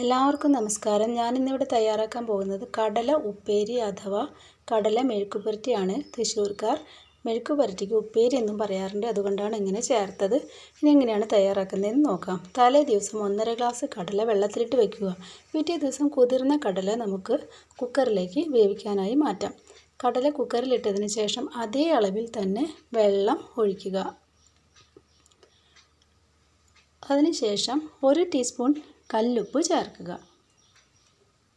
എല്ലാവർക്കും നമസ്കാരം. ഞാനിന്നിവിടെ തയ്യാറാക്കാൻ പോകുന്നത് കടല ഉപ്പേരി അഥവാ കടല മെഴുക്കുപുരട്ടിയാണ്. തൃശ്ശൂർക്കാർ മെഴുക്കുപുരട്ടിക്ക് ഉപ്പേരി എന്നും പറയാറുണ്ട്. അതുകൊണ്ടാണ് ഇങ്ങനെ ചേർത്തത്. ഇനി എങ്ങനെയാണ് തയ്യാറാക്കുന്നതെന്ന് നോക്കാം. തലേ ദിവസം 1½ ഗ്ലാസ് കടല വെള്ളത്തിലിട്ട് വയ്ക്കുക. പിറ്റേ ദിവസം കുതിർന്ന കടല നമുക്ക് കുക്കറിലേക്ക് വേവിക്കാനായി മാറ്റാം. കടല കുക്കറിലിട്ടതിന് ശേഷം അതേ അളവിൽ തന്നെ വെള്ളം ഒഴിക്കുക. അതിനുശേഷം 1 ടീസ്പൂൺ കല്ലുപ്പ് ചേർക്കുക.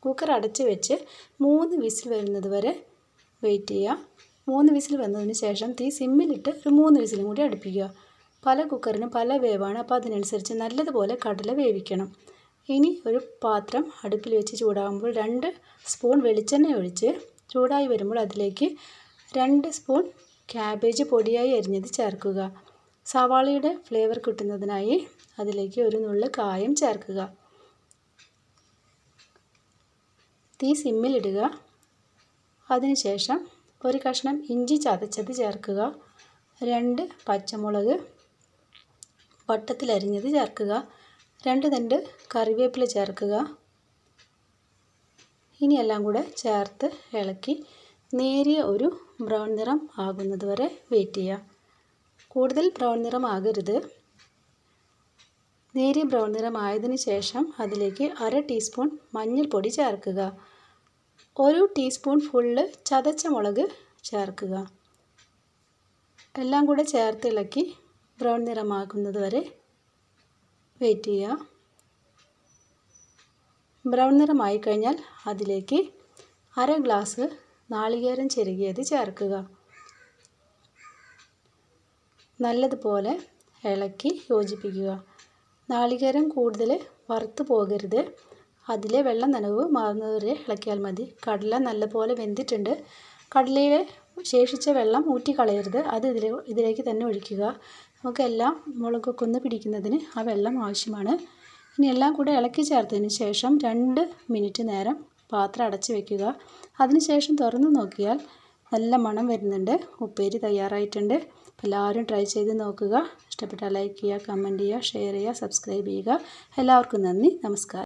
കുക്കർ അടച്ച് വെച്ച് 3 വിസിൽ വരുന്നത് വരെ വെയിറ്റ് ചെയ്യുക. 3 വിസിൽ വന്നതിന് ശേഷം തീ സിമ്മിലിട്ട് ഒരു 3 വിസിലും കൂടി അടുപ്പിക്കുക. പല കുക്കറിനും പല വേവാണ്, അപ്പോൾ അതിനനുസരിച്ച് നല്ലതുപോലെ കടല വേവിക്കണം. ഇനി ഒരു പാത്രം അടുപ്പിൽ വെച്ച് ചൂടാകുമ്പോൾ 2 സ്പൂൺ വെളിച്ചെണ്ണ ഒഴിച്ച് ചൂടായി വരുമ്പോൾ അതിലേക്ക് 2 സ്പൂൺ ക്യാബേജ് പൊടിയായി അരിഞ്ഞത് ചേർക്കുക. സവാളയുടെ ഫ്ലേവർ കിട്ടുന്നതിനായി അതിലേക്ക് ഒരു നുള്ള് കായം ചേർക്കുക. തീ സിമ്മിലിടുക. അതിനുശേഷം ഒരു കഷ്ണം ഇഞ്ചി ചതച്ചത് ചേർക്കുക. 2 പച്ചമുളക് വട്ടത്തിലരിഞ്ഞത് ചേർക്കുക. 2 തണ്ട് കറിവേപ്പില ചേർക്കുക. ഇനി എല്ലാം കൂടെ ചേർത്ത് ഇളക്കി നേരിയ ഒരു ബ്രൗൺ നിറം ആകുന്നത് വരെ വെയിറ്റ് ചെയ്യുക. കൂടുതൽ ബ്രൗൺ നിറം ആകരുത്. നേരിയ ബ്രൗൺ നിറം ആയതിനു ശേഷം അതിലേക്ക് 1/2 ടീസ്പൂൺ മഞ്ഞൾപ്പൊടി ചേർക്കുക. 1 ടീസ്പൂൺ ഫുള്ള് ചതച്ച മുളക് ചേർക്കുക. എല്ലാം കൂടെ ചേർത്ത് ഇളക്കി ബ്രൗൺ നിറമാകുന്നത് വരെ വെയിറ്റ് ചെയ്യുക. ബ്രൗൺ നിറമായി കഴിഞ്ഞാൽ അതിലേക്ക് 1/2 ഗ്ലാസ് നാളികേരം ചിരകിയത് ചേർക്കുക. നല്ലതുപോലെ ഇളക്കി യോജിപ്പിക്കുക. നാളികേരം കൂടുതൽ വറുത്ത് പോകരുത്. അതിലെ വെള്ളം നനവ് മാറുന്നതുവരെ ഇളക്കിയാൽ മതി. കടല നല്ലപോലെ വെന്തിട്ടുണ്ട്. കടലയിലെ ശേഷിച്ച വെള്ളം ഊറ്റിക്കളയരുത്. അത് ഇതിലേക്ക് തന്നെ ഒഴിക്കുക. നമുക്കെല്ലാം മുളകൊക്കെ ഒന്ന് പിടിക്കുന്നതിന് ആ വെള്ളം ആവശ്യമാണ്. ഇനി എല്ലാം കൂടെ ഇളക്കി ചേർത്തതിന് ശേഷം 2 മിനിറ്റ് നേരം പാത്രം അടച്ച് വയ്ക്കുക. അതിനുശേഷം തുറന്ന് നോക്കിയാൽ നല്ല മണം വരുന്നുണ്ട്. ഉപ്പേരി തയ്യാറായിട്ടുണ്ട്. എല്ലാവരും ട്രൈ ചെയ്ത് നോക്കുക. ഇഷ്ടപ്പെട്ടാൽ ലൈക്ക് ചെയ്യുക, കമൻറ്റ് ചെയ്യുക, ഷെയർ ചെയ്യുക, സബ്സ്ക്രൈബ് ചെയ്യുക. എല്ലാവർക്കും നന്ദി, നമസ്കാരം.